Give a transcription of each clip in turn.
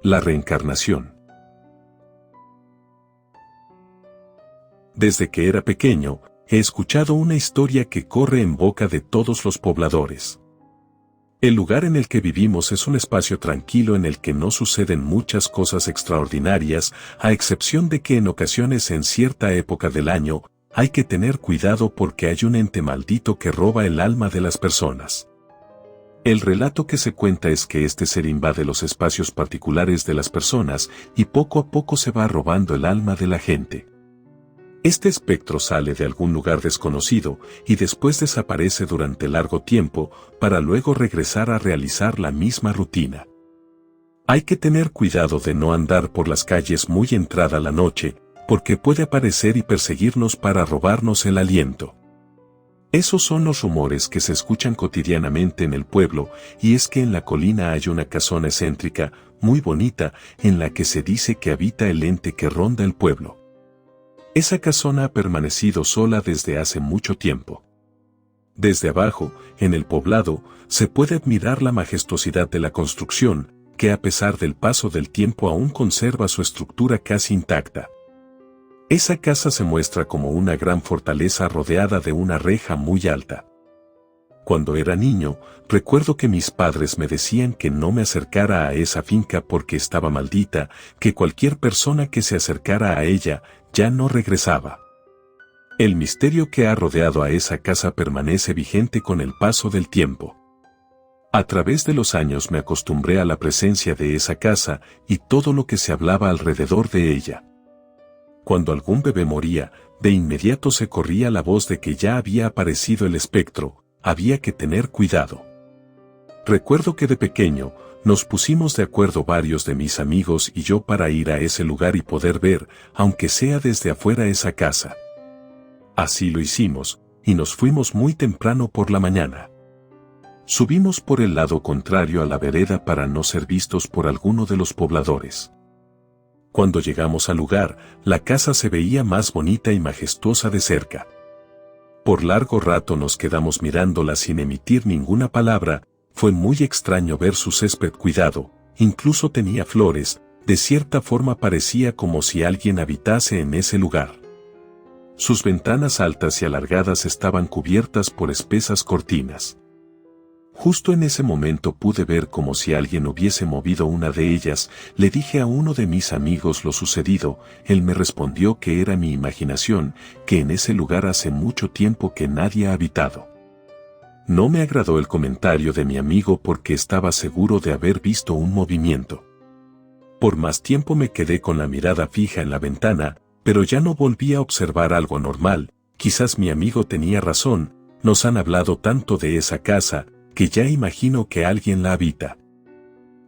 La reencarnación. Desde que era pequeño, he escuchado una historia que corre en boca de todos los pobladores. El lugar en el que vivimos es un espacio tranquilo en el que no suceden muchas cosas extraordinarias, a excepción de que en ocasiones en cierta época del año, hay que tener cuidado porque hay un ente maldito que roba el alma de las personas. El relato que se cuenta es que este ser invade los espacios particulares de las personas y poco a poco se va robando el alma de la gente. Este espectro sale de algún lugar desconocido y después desaparece durante largo tiempo para luego regresar a realizar la misma rutina. Hay que tener cuidado de no andar por las calles muy entrada la noche, porque puede aparecer y perseguirnos para robarnos el aliento. Esos son los rumores que se escuchan cotidianamente en el pueblo, y es que en la colina hay una casona excéntrica, muy bonita, en la que se dice que habita el ente que ronda el pueblo. Esa casona ha permanecido sola desde hace mucho tiempo. Desde abajo, en el poblado, se puede admirar la majestuosidad de la construcción, que a pesar del paso del tiempo aún conserva su estructura casi intacta. Esa casa se muestra como una gran fortaleza rodeada de una reja muy alta. Cuando era niño, recuerdo que mis padres me decían que no me acercara a esa finca porque estaba maldita, que cualquier persona que se acercara a ella ya no regresaba. El misterio que ha rodeado a esa casa permanece vigente con el paso del tiempo. A través de los años me acostumbré a la presencia de esa casa y todo lo que se hablaba alrededor de ella. Cuando algún bebé moría, de inmediato se corría la voz de que ya había aparecido el espectro, había que tener cuidado. Recuerdo que de pequeño, nos pusimos de acuerdo varios de mis amigos y yo para ir a ese lugar y poder ver, aunque sea desde afuera, esa casa. Así lo hicimos, y nos fuimos muy temprano por la mañana. Subimos por el lado contrario a la vereda para no ser vistos por alguno de los pobladores. Cuando llegamos al lugar, la casa se veía más bonita y majestuosa de cerca. Por largo rato nos quedamos mirándola sin emitir ninguna palabra. Fue muy extraño ver su césped cuidado, incluso tenía flores, de cierta forma parecía como si alguien habitase en ese lugar. Sus ventanas altas y alargadas estaban cubiertas por espesas cortinas. Justo en ese momento pude ver como si alguien hubiese movido una de ellas. Le dije a uno de mis amigos lo sucedido, él me respondió que era mi imaginación, que en ese lugar hace mucho tiempo que nadie ha habitado. No me agradó el comentario de mi amigo porque estaba seguro de haber visto un movimiento. Por más tiempo me quedé con la mirada fija en la ventana, pero ya no volví a observar algo anormal. Quizás mi amigo tenía razón, nos han hablado tanto de esa casa, que ya imagino que alguien la habita.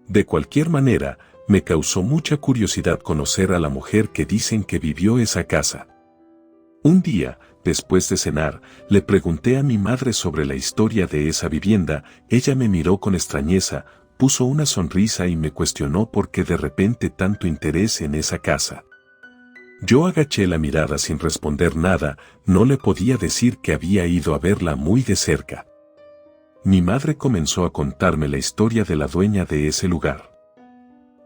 De cualquier manera, me causó mucha curiosidad conocer a la mujer que dicen que vivió esa casa. Un día, después de cenar, le pregunté a mi madre sobre la historia de esa vivienda. Ella me miró con extrañeza, puso una sonrisa y me cuestionó por qué de repente tanto interés en esa casa. Yo agaché la mirada sin responder nada, no le podía decir que había ido a verla muy de cerca. Mi madre comenzó a contarme la historia de la dueña de ese lugar.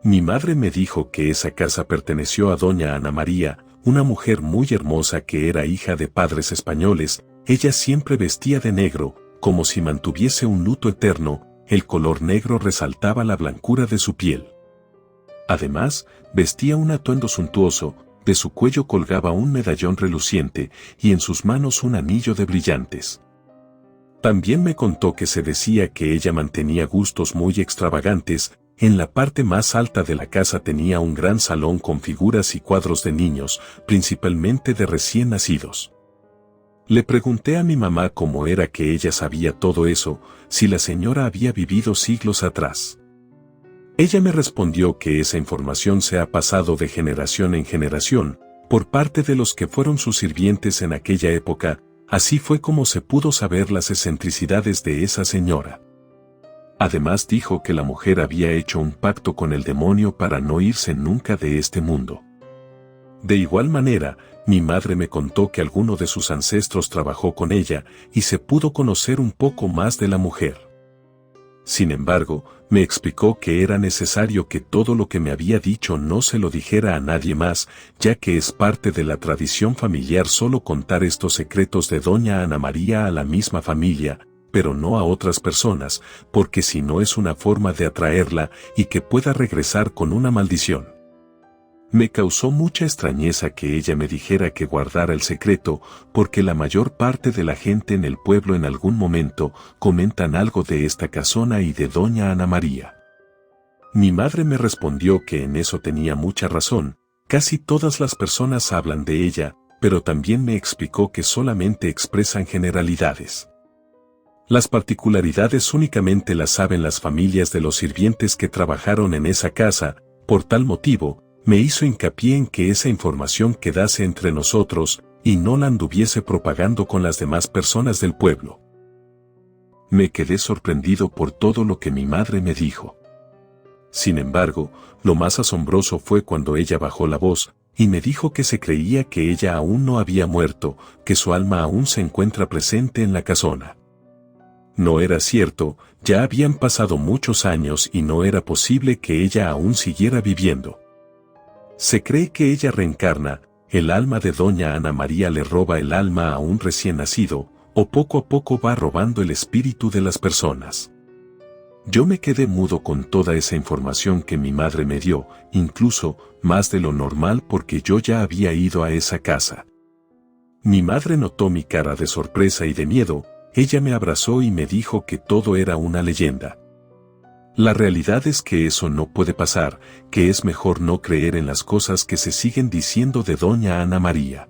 Mi madre me dijo que esa casa perteneció a doña Ana María, una mujer muy hermosa que era hija de padres españoles. Ella siempre vestía de negro, como si mantuviese un luto eterno. El color negro resaltaba la blancura de su piel. Además, vestía un atuendo suntuoso, de su cuello colgaba un medallón reluciente y en sus manos un anillo de brillantes. También me contó que se decía que ella mantenía gustos muy extravagantes. En la parte más alta de la casa tenía un gran salón con figuras y cuadros de niños, principalmente de recién nacidos. Le pregunté a mi mamá cómo era que ella sabía todo eso, si la señora había vivido siglos atrás. Ella me respondió que esa información se ha pasado de generación en generación, por parte de los que fueron sus sirvientes en aquella época. Así fue como se pudo saber las excentricidades de esa señora. Además dijo que la mujer había hecho un pacto con el demonio para no irse nunca de este mundo. De igual manera, mi madre me contó que alguno de sus ancestros trabajó con ella y se pudo conocer un poco más de la mujer. Sin embargo, me explicó que era necesario que todo lo que me había dicho no se lo dijera a nadie más, ya que es parte de la tradición familiar solo contar estos secretos de doña Ana María a la misma familia, pero no a otras personas, porque si no es una forma de atraerla y que pueda regresar con una maldición. Me causó mucha extrañeza que ella me dijera que guardara el secreto, porque la mayor parte de la gente en el pueblo en algún momento comentan algo de esta casona y de doña Ana María. Mi madre me respondió que en eso tenía mucha razón, casi todas las personas hablan de ella, pero también me explicó que solamente expresan generalidades. Las particularidades únicamente las saben las familias de los sirvientes que trabajaron en esa casa, por tal motivo, me hizo hincapié en que esa información quedase entre nosotros y no la anduviese propagando con las demás personas del pueblo. Me quedé sorprendido por todo lo que mi madre me dijo. Sin embargo, lo más asombroso fue cuando ella bajó la voz y me dijo que se creía que ella aún no había muerto, que su alma aún se encuentra presente en la casona. No era cierto, ya habían pasado muchos años y no era posible que ella aún siguiera viviendo. Se cree que ella reencarna, el alma de doña Ana María le roba el alma a un recién nacido, o poco a poco va robando el espíritu de las personas. Yo me quedé mudo con toda esa información que mi madre me dio, incluso más de lo normal porque yo ya había ido a esa casa. Mi madre notó mi cara de sorpresa y de miedo, ella me abrazó y me dijo que todo era una leyenda. La realidad es que eso no puede pasar, que es mejor no creer en las cosas que se siguen diciendo de doña Ana María.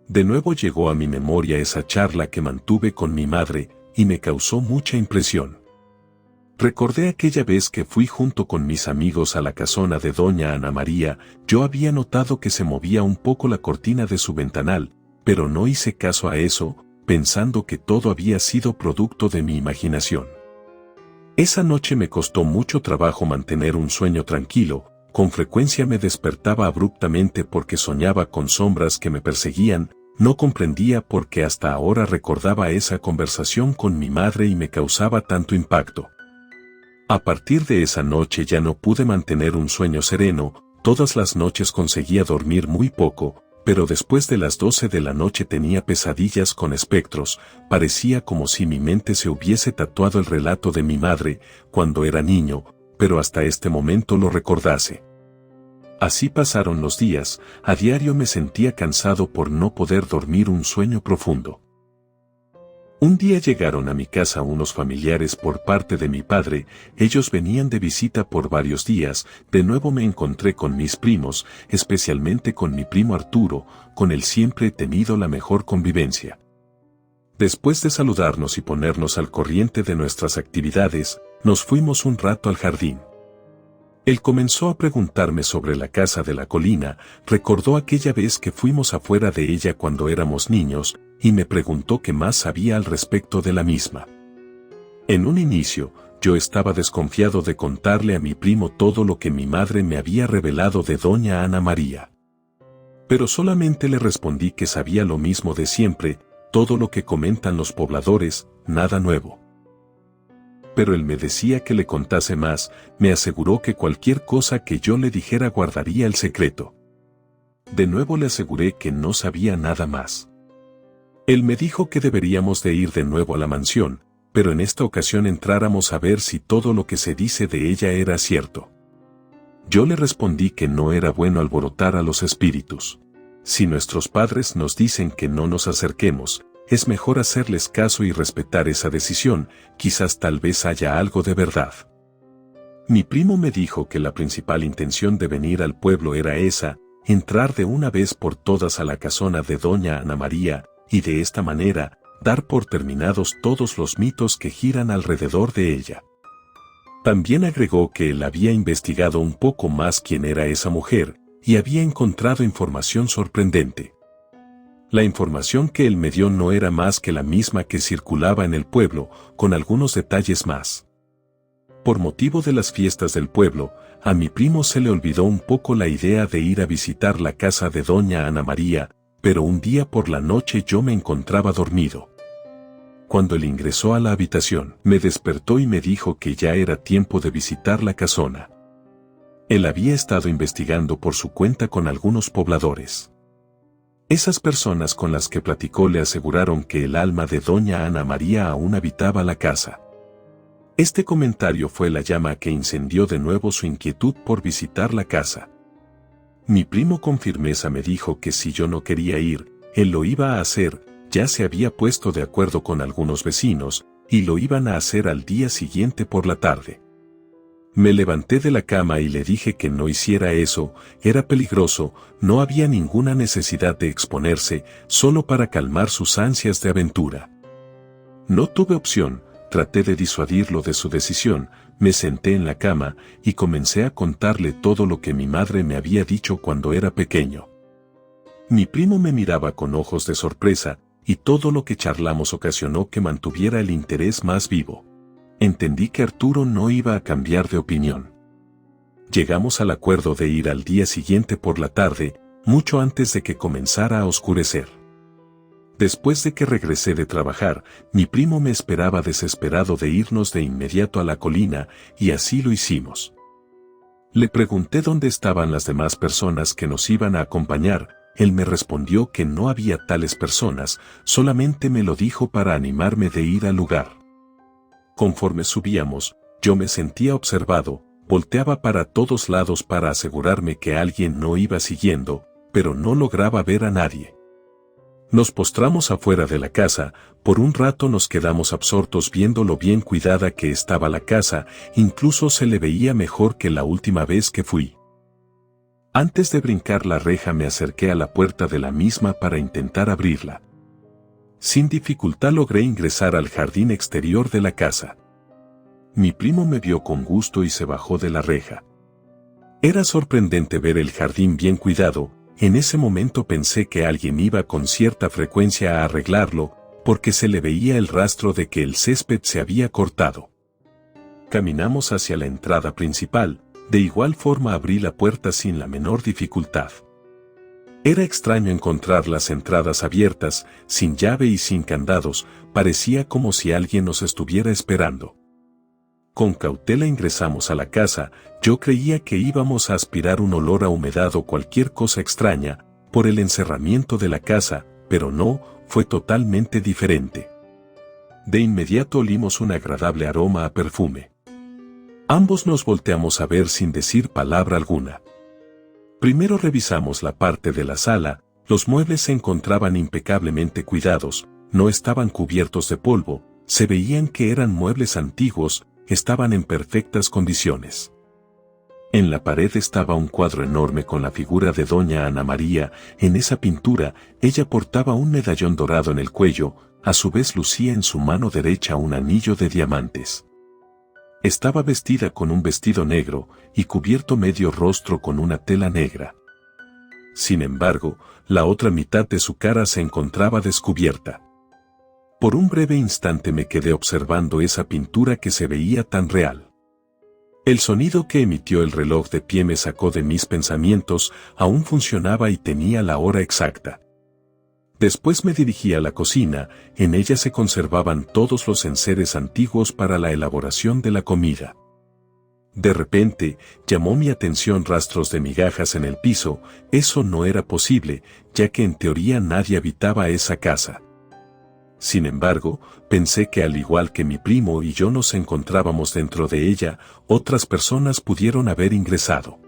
De nuevo llegó a mi memoria esa charla que mantuve con mi madre, y me causó mucha impresión. Recordé aquella vez que fui junto con mis amigos a la casona de doña Ana María, yo había notado que se movía un poco la cortina de su ventanal, pero no hice caso a eso, pensando que todo había sido producto de mi imaginación. Esa noche me costó mucho trabajo mantener un sueño tranquilo, con frecuencia me despertaba abruptamente porque soñaba con sombras que me perseguían, no comprendía por qué hasta ahora recordaba esa conversación con mi madre y me causaba tanto impacto. A partir de esa noche ya no pude mantener un sueño sereno, todas las noches conseguía dormir muy poco, pero después de las 12 de la noche tenía pesadillas con espectros, parecía como si mi mente se hubiese tatuado el relato de mi madre, cuando era niño, pero hasta este momento lo recordase. Así pasaron los días, a diario me sentía cansado por no poder dormir un sueño profundo. Un día llegaron a mi casa unos familiares por parte de mi padre, ellos venían de visita por varios días, de nuevo me encontré con mis primos, especialmente con mi primo Arturo, con él siempre he tenido la mejor convivencia. Después de saludarnos y ponernos al corriente de nuestras actividades, nos fuimos un rato al jardín. Él comenzó a preguntarme sobre la casa de la colina, recordó aquella vez que fuimos afuera de ella cuando éramos niños, y me preguntó qué más sabía al respecto de la misma. En un inicio, yo estaba desconfiado de contarle a mi primo todo lo que mi madre me había revelado de doña Ana María. Pero solamente le respondí que sabía lo mismo de siempre, todo lo que comentan los pobladores, nada nuevo. Pero él me decía que le contase más, me aseguró que cualquier cosa que yo le dijera guardaría el secreto. De nuevo le aseguré que no sabía nada más. Él me dijo que deberíamos de ir de nuevo a la mansión, pero en esta ocasión entráramos a ver si todo lo que se dice de ella era cierto. Yo le respondí que no era bueno alborotar a los espíritus. Si nuestros padres nos dicen que no nos acerquemos, es mejor hacerles caso y respetar esa decisión, quizás tal vez haya algo de verdad. Mi primo me dijo que la principal intención de venir al pueblo era esa, entrar de una vez por todas a la casona de doña Ana María, y de esta manera, dar por terminados todos los mitos que giran alrededor de ella. También agregó que él había investigado un poco más quién era esa mujer, y había encontrado información sorprendente. La información que él me dio no era más que la misma que circulaba en el pueblo, con algunos detalles más. Por motivo de las fiestas del pueblo, a mi primo se le olvidó un poco la idea de ir a visitar la casa de doña Ana María, pero un día por la noche yo me encontraba dormido. Cuando él ingresó a la habitación, me despertó y me dijo que ya era tiempo de visitar la casona. Él había estado investigando por su cuenta con algunos pobladores. Esas personas con las que platicó le aseguraron que el alma de doña Ana María aún habitaba la casa. Este comentario fue la llama que incendió de nuevo su inquietud por visitar la casa. Mi primo con firmeza me dijo que si yo no quería ir, él lo iba a hacer, ya se había puesto de acuerdo con algunos vecinos, y lo iban a hacer al día siguiente por la tarde. Me levanté de la cama y le dije que no hiciera eso, era peligroso, no había ninguna necesidad de exponerse, solo para calmar sus ansias de aventura. No tuve opción, traté de disuadirlo de su decisión, me senté en la cama y comencé a contarle todo lo que mi madre me había dicho cuando era pequeño. Mi primo me miraba con ojos de sorpresa, y todo lo que charlamos ocasionó que mantuviera el interés más vivo. Entendí que Arturo no iba a cambiar de opinión. Llegamos al acuerdo de ir al día siguiente por la tarde, mucho antes de que comenzara a oscurecer. Después de que regresé de trabajar, mi primo me esperaba desesperado de irnos de inmediato a la colina, y así lo hicimos. Le pregunté dónde estaban las demás personas que nos iban a acompañar. Él me respondió que no había tales personas, solamente me lo dijo para animarme de ir al lugar. Conforme subíamos, yo me sentía observado, volteaba para todos lados para asegurarme que alguien no iba siguiendo, pero no lograba ver a nadie. Nos postramos afuera de la casa, por un rato nos quedamos absortos viendo lo bien cuidada que estaba la casa, incluso se le veía mejor que la última vez que fui. Antes de brincar la reja me acerqué a la puerta de la misma para intentar abrirla. Sin dificultad logré ingresar al jardín exterior de la casa. Mi primo me vio con gusto y se bajó de la reja. Era sorprendente ver el jardín bien cuidado. En ese momento pensé que alguien iba con cierta frecuencia a arreglarlo, porque se le veía el rastro de que el césped se había cortado. Caminamos hacia la entrada principal. De igual forma abrí la puerta sin la menor dificultad. Era extraño encontrar las entradas abiertas, sin llave y sin candados, parecía como si alguien nos estuviera esperando. Con cautela ingresamos a la casa, yo creía que íbamos a aspirar un olor a humedad o cualquier cosa extraña, por el encerramiento de la casa, pero no, fue totalmente diferente. De inmediato olimos un agradable aroma a perfume. Ambos nos volteamos a ver sin decir palabra alguna. Primero revisamos la parte de la sala, los muebles se encontraban impecablemente cuidados, no estaban cubiertos de polvo, se veían que eran muebles antiguos, estaban en perfectas condiciones. En la pared estaba un cuadro enorme con la figura de doña Ana María, en esa pintura, ella portaba un medallón dorado en el cuello, a su vez lucía en su mano derecha un anillo de diamantes. Estaba vestida con un vestido negro y cubierto medio rostro con una tela negra. Sin embargo, la otra mitad de su cara se encontraba descubierta. Por un breve instante me quedé observando esa pintura que se veía tan real. El sonido que emitió el reloj de pie me sacó de mis pensamientos, aún funcionaba y tenía la hora exacta. Después me dirigí a la cocina, en ella se conservaban todos los enseres antiguos para la elaboración de la comida. De repente, llamó mi atención rastros de migajas en el piso, eso no era posible, ya que en teoría nadie habitaba esa casa. Sin embargo, pensé que al igual que mi primo y yo nos encontrábamos dentro de ella, otras personas pudieron haber ingresado.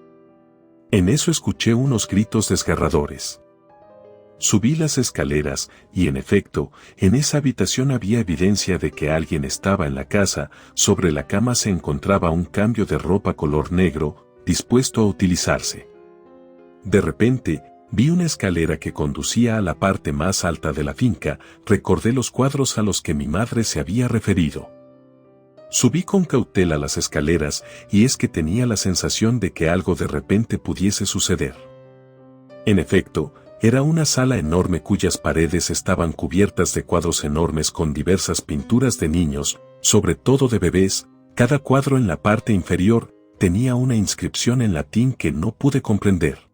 En eso escuché unos gritos desgarradores. Subí las escaleras, y en efecto, en esa habitación había evidencia de que alguien estaba en la casa, sobre la cama se encontraba un cambio de ropa color negro, dispuesto a utilizarse. De repente, vi una escalera que conducía a la parte más alta de la finca, recordé los cuadros a los que mi madre se había referido. Subí con cautela las escaleras, y es que tenía la sensación de que algo de repente pudiese suceder. En efecto, era una sala enorme cuyas paredes estaban cubiertas de cuadros enormes con diversas pinturas de niños, sobre todo de bebés, cada cuadro en la parte inferior tenía una inscripción en latín que no pude comprender.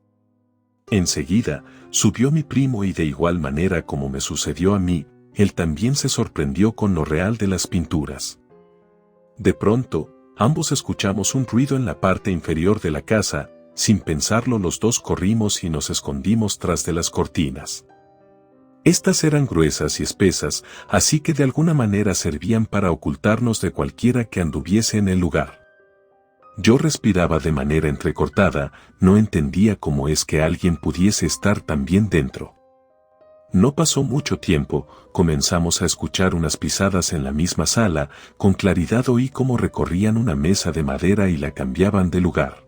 Enseguida, subió mi primo y de igual manera como me sucedió a mí, él también se sorprendió con lo real de las pinturas. De pronto, ambos escuchamos un ruido en la parte inferior de la casa. Sin pensarlo, los dos corrimos y nos escondimos tras de las cortinas. Estas eran gruesas y espesas, así que de alguna manera servían para ocultarnos de cualquiera que anduviese en el lugar. Yo respiraba de manera entrecortada, no entendía cómo es que alguien pudiese estar tan bien dentro. No pasó mucho tiempo, comenzamos a escuchar unas pisadas en la misma sala. Con claridad oí cómo recorrían una mesa de madera y la cambiaban de lugar.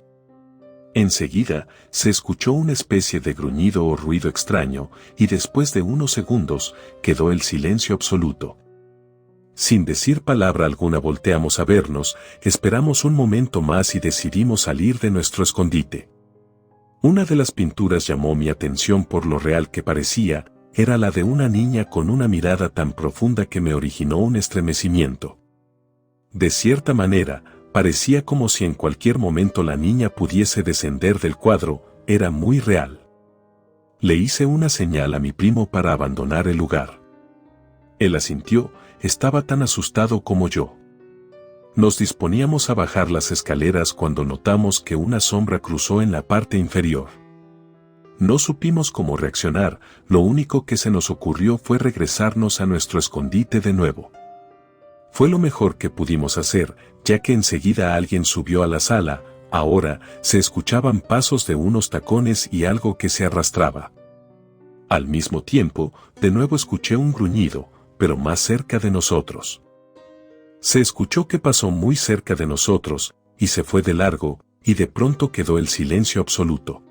Enseguida, se escuchó una especie de gruñido o ruido extraño, y después de unos segundos, quedó el silencio absoluto. Sin decir palabra alguna volteamos a vernos, esperamos un momento más y decidimos salir de nuestro escondite. Una de las pinturas llamó mi atención por lo real que parecía. Era la de una niña con una mirada tan profunda que me originó un estremecimiento. De cierta manera, parecía como si en cualquier momento la niña pudiese descender del cuadro. Era muy real. Le hice una señal a mi primo para abandonar el lugar. Él asintió, estaba tan asustado como yo. Nos disponíamos a bajar las escaleras cuando notamos que una sombra cruzó en la parte inferior. No supimos cómo reaccionar, lo único que se nos ocurrió fue regresarnos a nuestro escondite de nuevo. Fue lo mejor que pudimos hacer, ya que enseguida alguien subió a la sala. Ahora se escuchaban pasos de unos tacones y algo que se arrastraba. Al mismo tiempo, de nuevo escuché un gruñido, pero más cerca de nosotros. Se escuchó que pasó muy cerca de nosotros, y se fue de largo, y de pronto quedó el silencio absoluto.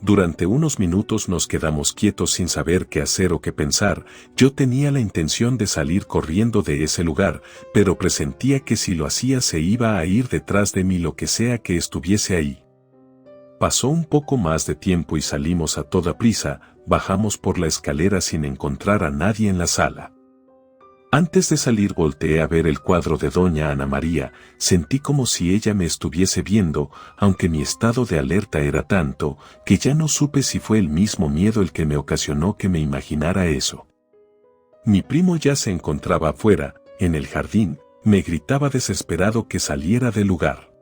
Durante unos minutos nos quedamos quietos sin saber qué hacer o qué pensar. Yo tenía la intención de salir corriendo de ese lugar, pero presentía que si lo hacía se iba a ir detrás de mí lo que sea que estuviese ahí. Pasó un poco más de tiempo y salimos a toda prisa. Bajamos por la escalera sin encontrar a nadie en la sala. Antes de salir volteé a ver el cuadro de doña Ana María. Sentí como si ella me estuviese viendo, aunque mi estado de alerta era tanto, que ya no supe si fue el mismo miedo el que me ocasionó que me imaginara eso. Mi primo ya se encontraba afuera, en el jardín. Me gritaba desesperado que saliera del lugar.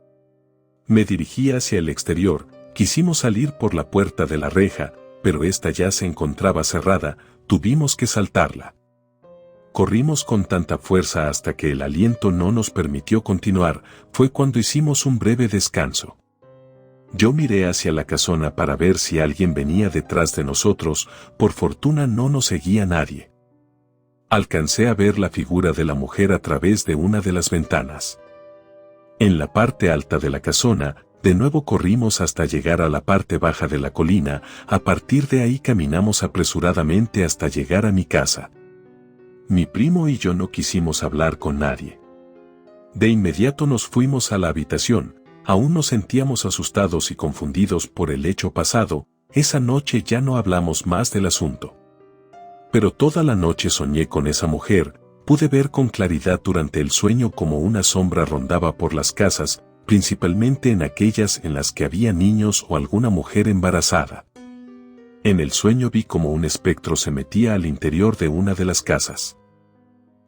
Me dirigí hacia el exterior. Quisimos salir por la puerta de la reja, pero esta ya se encontraba cerrada. Tuvimos que saltarla. Corrimos con tanta fuerza hasta que el aliento no nos permitió continuar. Fue cuando hicimos un breve descanso. Yo miré hacia la casona para ver si alguien venía detrás de nosotros. Por fortuna no nos seguía nadie. Alcancé a ver la figura de la mujer a través de una de las ventanas. En la parte alta de la casona, de nuevo corrimos hasta llegar a la parte baja de la colina. A partir de ahí caminamos apresuradamente hasta llegar a mi casa. Mi primo y yo no quisimos hablar con nadie. De inmediato nos fuimos a la habitación. Aún nos sentíamos asustados y confundidos por el hecho pasado. Esa noche ya no hablamos más del asunto. Pero toda la noche soñé con esa mujer. Pude ver con claridad durante el sueño como una sombra rondaba por las casas, principalmente en aquellas en las que había niños o alguna mujer embarazada. En el sueño vi como un espectro se metía al interior de una de las casas.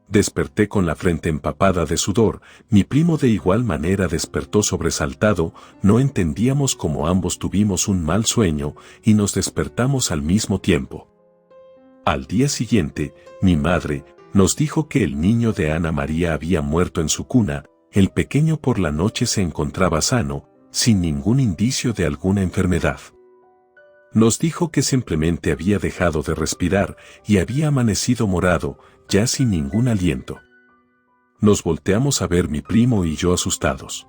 Desperté con la frente empapada de sudor. Mi primo de igual manera despertó sobresaltado. No entendíamos cómo ambos tuvimos un mal sueño y nos despertamos al mismo tiempo. Al día siguiente, mi madre nos dijo que el niño de Ana María había muerto en su cuna. El pequeño por la noche se encontraba sano, sin ningún indicio de alguna enfermedad. Nos dijo que simplemente había dejado de respirar y había amanecido morado, ya sin ningún aliento. Nos volteamos a ver mi primo y yo asustados.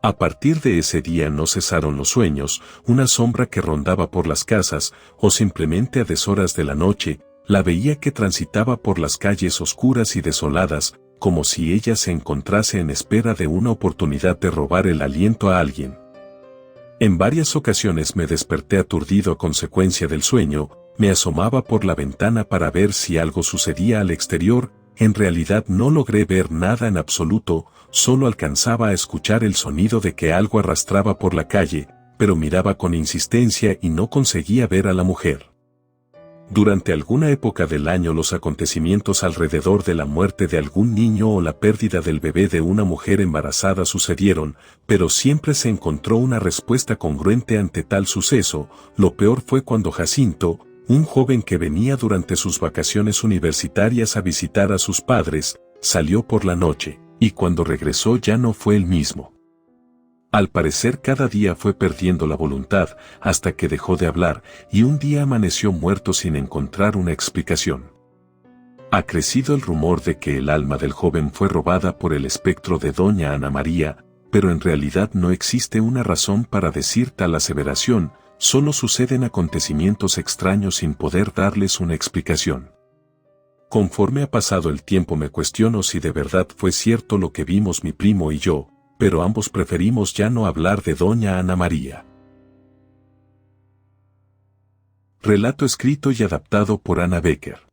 A partir de ese día no cesaron los sueños. Una sombra que rondaba por las casas, o simplemente a deshoras de la noche, la veía que transitaba por las calles oscuras y desoladas, como si ella se encontrase en espera de una oportunidad de robar el aliento a alguien. En varias ocasiones me desperté aturdido a consecuencia del sueño. Me asomaba por la ventana para ver si algo sucedía al exterior. En realidad no logré ver nada en absoluto, solo alcanzaba a escuchar el sonido de que algo arrastraba por la calle, pero miraba con insistencia y no conseguía ver a la mujer. Durante alguna época del año los acontecimientos alrededor de la muerte de algún niño o la pérdida del bebé de una mujer embarazada sucedieron, pero siempre se encontró una respuesta congruente ante tal suceso. Lo peor fue cuando Jacinto, un joven que venía durante sus vacaciones universitarias a visitar a sus padres, salió por la noche, y cuando regresó ya no fue el mismo. Al parecer cada día fue perdiendo la voluntad hasta que dejó de hablar y un día amaneció muerto sin encontrar una explicación. Ha crecido el rumor de que el alma del joven fue robada por el espectro de doña Ana María, pero en realidad no existe una razón para decir tal aseveración, solo suceden acontecimientos extraños sin poder darles una explicación. Conforme ha pasado el tiempo me cuestiono si de verdad fue cierto lo que vimos mi primo y yo, pero ambos preferimos ya no hablar de doña Ana María. Relato escrito y adaptado por Ana Becker.